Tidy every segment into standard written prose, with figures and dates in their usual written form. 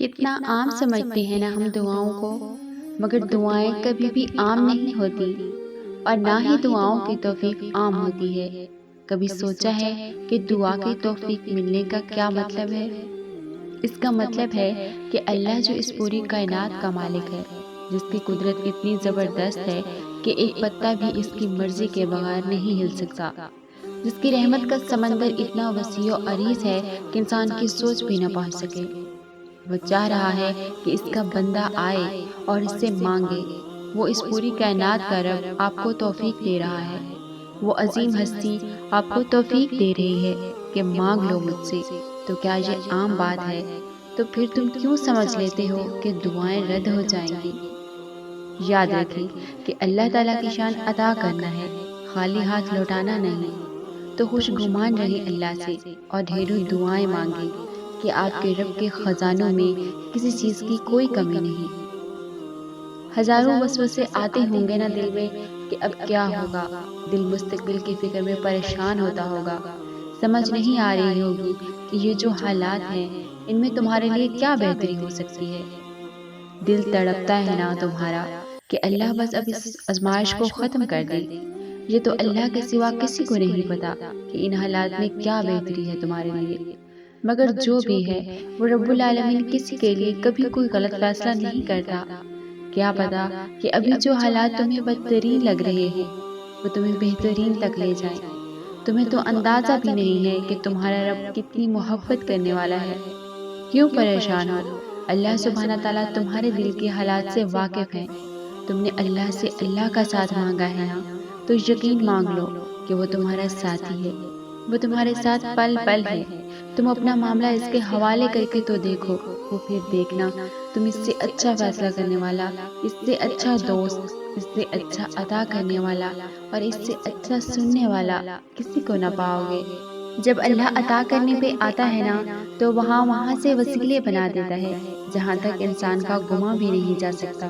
کتنا عام سمجھتے ہیں نا ہم دعاؤں کو، مگر دعائیں کبھی بھی عام نہیں ہوتی، اور نہ ہی دعاؤں کی توفیق عام ہوتی ہے۔ کبھی سوچا ہے کہ دعا کی توفیق ملنے کا کیا مطلب ہے؟ اس کا مطلب ہے کہ اللہ جو اس پوری کائنات کا مالک ہے، جس کی قدرت اتنی زبردست ہے کہ ایک پتا بھی اس کی مرضی کے بغیر نہیں ہل سکتا، جس کی رحمت کا سمندر اتنا وسیع و عریض ہے کہ انسان کی سوچ بھی نہ پہنچ سکے، وہ چاہ رہا ہے کہ اس کا بندہ آئے اور اس سے مانگے۔ وہ اس پوری کائنات کا رب آپ کو توفیق دے رہا ہے، وہ عظیم ہستی آپ کو توفیق دے رہی ہے کہ مانگ لو مجھ سے۔ تو کیا یہ عام بات ہے؟ تو پھر تم کیوں سمجھ لیتے ہو کہ دعائیں رد ہو جائیں گی؟ یاد رکھیں کہ اللہ تعالیٰ کی شان عطا کرنا ہے، خالی ہاتھ لوٹانا نہیں۔ تو خوش گمان رہیں اللہ سے اور ڈھیروں دعائیں مانگیں کہ آپ کے رب کے خزانوں میں کسی چیز کی کوئی کمی نہیں۔ ہزاروں وسوسے آتے ہوں گے نا دل میں کہ اب کیا ہوگا، دل مستقبل کی فکر میں پریشان ہوتا ہوگا، سمجھ نہیں آ رہی ہوگی کہ یہ جو حالات ہیں ان میں تمہارے لیے کیا بہتری ہو سکتی ہے۔ دل تڑپتا ہے نا تمہارا کہ اللہ بس اب اس آزمائش کو ختم کر دے۔ یہ تو اللہ کے سوا کسی کو نہیں پتا کہ ان حالات میں کیا بہتری ہے تمہارے لیے، مگر جو بھی ہے وہ رب العالمین کسی کے لیے کبھی کوئی غلط فیصلہ نہیں کرتا۔ کیا پتا کہ ابھی جو حالات تمہیں بدترین لگ رہے ہوں وہ تمہیں بہترین تک لے جائیں۔ تمہیں تو اندازہ بھی نہیں ہے کہ تمہارا رب کتنی محبت کرنے والا ہے۔ کیوں پریشان ہو؟ اللہ سبحانہ تعالیٰ تمہارے دل کے حالات سے واقف ہیں۔ تم نے اللہ سے اللہ کا ساتھ مانگا ہے نا، تو یقین مانگ لو کہ وہ تمہارا ساتھی ہے، وہ تمہارے ساتھ پل پل ہے۔ تم اپنا معاملہ اس کے حوالے کر کے تو دیکھو، وہ پھر دیکھنا تم اس سے اچھا فیصلہ کرنے والا، اس سے اچھا دوست، اس سے اچھا عطا کرنے والا اور اس سے اچھا سننے والا کسی کو نہ پاؤ گے۔ جب اللہ عطا کرنے پہ آتا ہے نا تو وہاں سے وسیلے بنا دیتا ہے جہاں تک انسان کا گمان بھی نہیں جا سکتا۔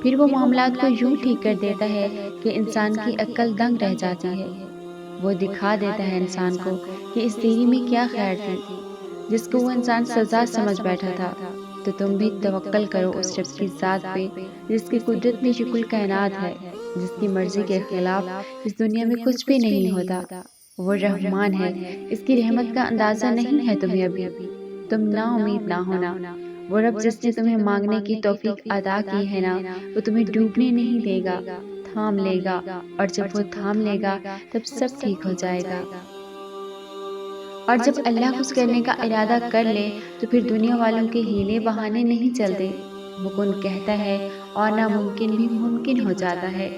پھر وہ معاملات کو یوں ٹھیک کر دیتا ہے کہ انسان کی عقل دنگ رہ جاتی ہے۔ وہ دکھا دیتا ہے انسان کو کہ اس دیری میں کیا خیر تھی، جس کو وہ انسان سزا سمجھ بیٹھا تھا۔ تو تم بھی توکل کرو اس رب کی ذات پہ جس کی قدرت میں یہ کل کائنات ہے، جس کی مرضی کے خلاف اس دنیا میں کچھ بھی نہیں ہوتا۔ وہ رحمان ہے، اس کی رحمت کا اندازہ نہیں ہے تمہیں ابھی۔ تم نا امید نہ ہونا، وہ رب جس نے تمہیں مانگنے کی توفیق عطا کی ہے نا، وہ تمہیں ڈوبنے نہیں دے گا، تھام لے گا، اور جب وہ تھام لے گا تب سب ٹھیک ہو جائے گا۔ اور جب اللہ کچھ کرنے کا ارادہ کر لے تو پھر دنیا والوں کے ہیلے بہانے نہیں چلتے۔ وہ کن کہتا ہے اور ناممکن بھی ممکن ہو جاتا ہے،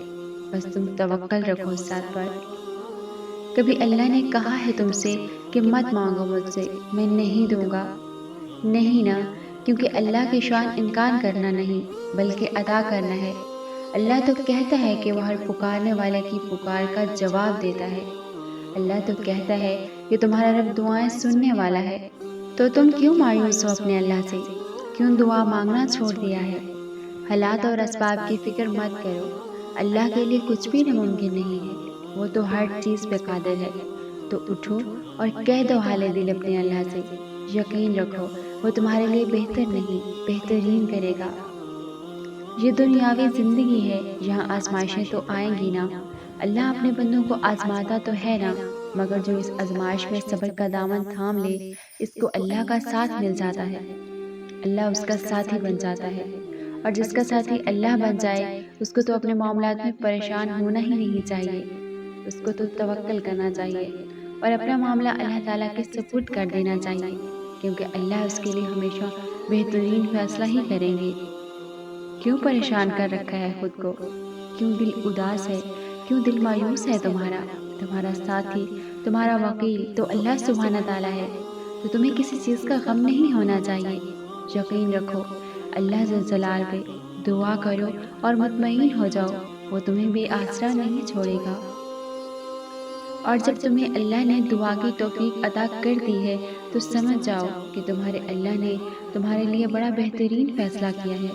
بس تم توکل رکھو اس ذات پر۔ کبھی اللہ نے کہا ہے تم سے کہ مت مانگو مجھ سے، میں نہیں دوں گا؟ نہیں نا، کیونکہ اللہ کی شان انکار کرنا نہیں بلکہ عطا کرنا ہے۔ اللہ تو کہتا ہے کہ وہ ہر پکارنے والے کی پکار کا جواب دیتا ہے۔ اللہ تو کہتا ہے کہ تمہارا رب دعائیں سننے والا ہے۔ تو تم کیوں مایوس ہو اپنے اللہ سے؟ کیوں دعا مانگنا چھوڑ دیا ہے؟ حالات اور اسباب کی فکر مت کرو، اللہ کے لیے کچھ بھی ناممکن نہیں ہے، وہ تو ہر چیز پہ قادر ہے۔ تو اٹھو اور کہہ دو حال دل اپنے اللہ سے، یقین رکھو وہ تمہارے لیے بہتر نہیں بہترین کرے گا۔ یہ دنیاوی زندگی ہے، یہاں آزمائشیں تو آئیں گی نا۔ اللہ اپنے بندوں کو آزماتا تو ہے نا، مگر جو اس آزمائش میں صبر کا دامن تھام لے اس کو اللہ کا ساتھ مل جاتا ہے، اللہ اس کا ساتھی بن جاتا ہے۔ اور جس کا ساتھی اللہ بن جائے اس کو تو اپنے معاملات میں پریشان ہونا ہی نہیں چاہیے، اس کو تو توکل کرنا چاہیے اور اپنا معاملہ اللہ تعالیٰ کے سپرد کر دینا چاہیے، کیونکہ اللہ اس کے لیے ہمیشہ بہترین فیصلہ ہی کریں گے۔ کیوں پریشان کر رکھا ہے خود کو؟ کیوں دل اداس ہے؟ کیوں دل مایوس ہے تمہارا؟ تمہارا ساتھی، تمہارا وکیل تو اللہ سبحانہ تعالیٰ ہے، تو تمہیں کسی چیز کا غم نہیں ہونا چاہیے۔ یقین رکھو اللہ ذو الجلال پہ، دعا کرو اور مطمئن ہو جاؤ، وہ تمہیں بے آسرا نہیں چھوڑے گا۔ اور جب تمہیں اللہ نے دعا کی توفیق عطا کر دی ہے تو سمجھ جاؤ کہ تمہارے اللہ نے تمہارے لیے بڑا بہترین فیصلہ کیا ہے۔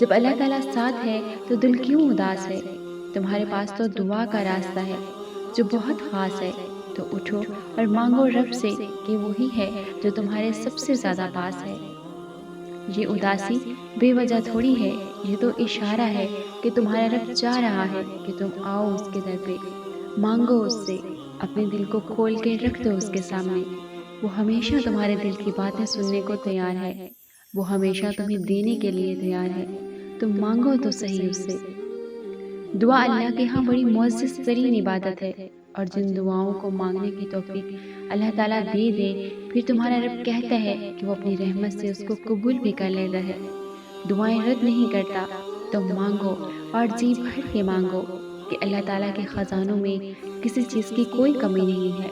جب اللہ تعالیٰ ساتھ ہے تو دل کیوں اداس ہے؟ تمہارے پاس تو دعا کا راستہ ہے جو بہت خاص ہے، تو اٹھو اور مانگو رب سے کہ وہی ہے جو تمہارے سب سے زیادہ پاس ہے۔ یہ اداسی بے وجہ تھوڑی ہے، یہ تو اشارہ ہے کہ تمہارا رب چاہ رہا ہے کہ تم آؤ اس کے در پہ، مانگو اس سے، اپنے دل کو کھول کے رکھ دو اس کے سامنے۔ وہ ہمیشہ تمہارے دل کی باتیں سننے کو تیار ہے، وہ ہمیشہ تمہیں دینے کے لیے تیار ہے، تم مانگو تو صحیح اس سے۔ دعا اللہ کے ہاں بڑی معزز ترین عبادت ہے، اور جن دعاؤں کو مانگنے کی توفیق اللہ تعالیٰ دے دے، پھر تمہارا رب کہتا ہے کہ وہ اپنی رحمت سے اس کو قبول بھی کر لیتا ہے۔ دعائیں رد نہیں کرتا، تم مانگو اور جی بھر کے مانگو کہ اللہ تعالیٰ کے خزانوں میں کسی چیز کی کوئی کمی نہیں ہے۔